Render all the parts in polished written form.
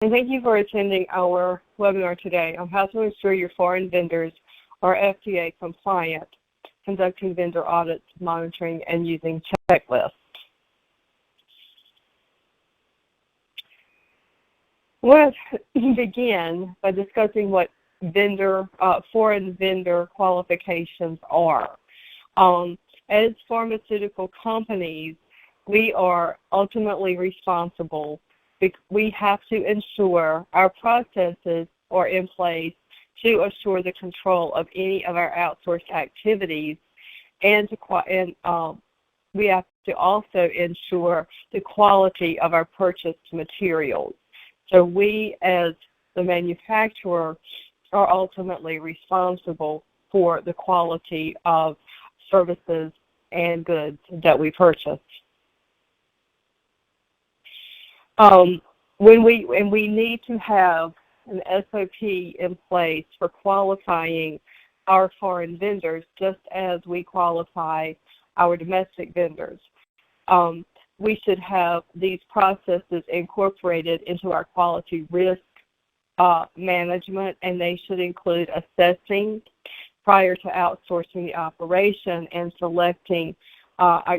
And thank you for attending our webinar today on how to ensure your foreign vendors are FDA compliant, conducting vendor audits, monitoring, and using checklists. I want to begin by discussing what foreign vendor qualifications are. As pharmaceutical companies, we are ultimately responsible. We have to ensure our processes are in place to assure the control of any of our outsourced activities, and we have to also ensure the quality of our purchased materials. So we, as the manufacturer, are ultimately responsible for the quality of services and goods that we purchase. We need to have an SOP in place for qualifying our foreign vendors, just as we qualify our domestic vendors. We should have these processes incorporated into our quality risk management, and they should include assessing prior to outsourcing the operation and selecting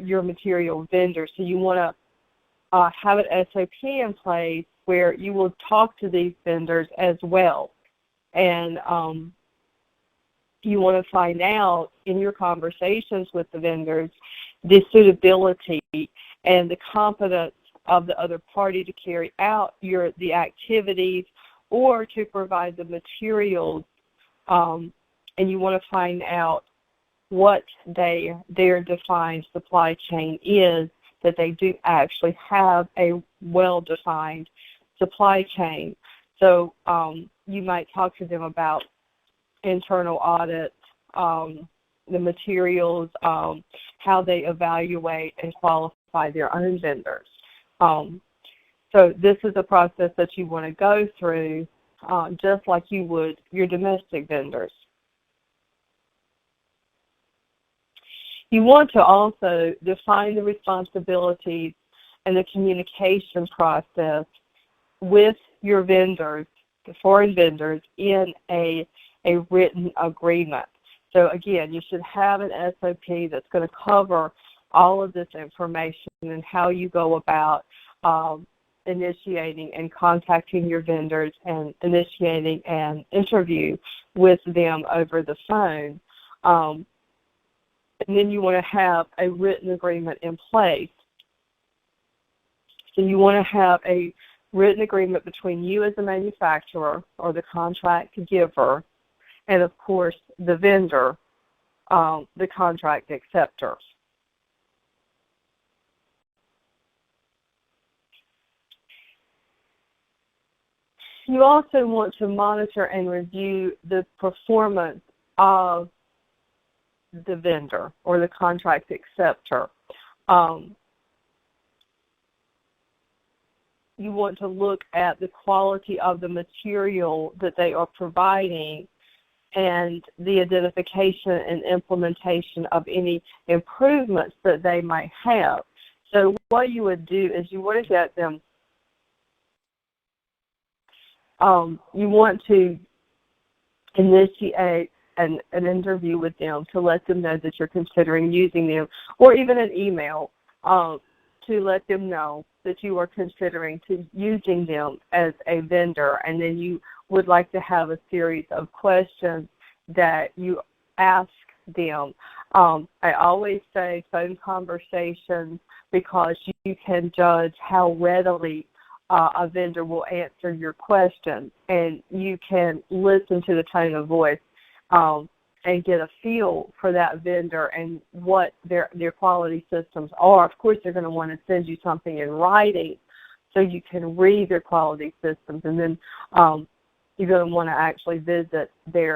your material vendors. So you want to have an SOP in place where you will talk to these vendors as well. And you want to find out in your conversations with the vendors the suitability and the competence of the other party to carry out the activities or to provide the materials. And you want to find out what their defined supply chain is, that they do actually have a well-defined supply chain. So you might talk to them about internal audits, the materials, how they evaluate and qualify their own vendors. So this is a process that you want to go through just like you would your domestic vendors. You want to also define the responsibilities and the communication process with your vendors, the foreign vendors, in a written agreement. So again, you should have an SOP that's going to cover all of this information and how you go about initiating and contacting your vendors and initiating an interview with them over the phone. And then you want to have a written agreement in place. So you want to have a written agreement between you as the manufacturer or the contract giver and, of course, the vendor, the contract acceptor. You also want to monitor and review the performance of the vendor or the contract acceptor. You want to look at the quality of the material that they are providing and the identification and implementation of any improvements that they might have. So what you would do is you want to get them, you want to initiate an interview with them to let them know that you're considering using them, or even an email to let them know that you are considering using them as a vendor, and then you would like to have a series of questions that you ask them. I always say phone conversations because you can judge how readily a vendor will answer your questions, and you can listen to the tone of voice and get a feel for that vendor and what their quality systems are. Of course, they're going to want to send you something in writing so you can read their quality systems, and then you're going to want to actually visit their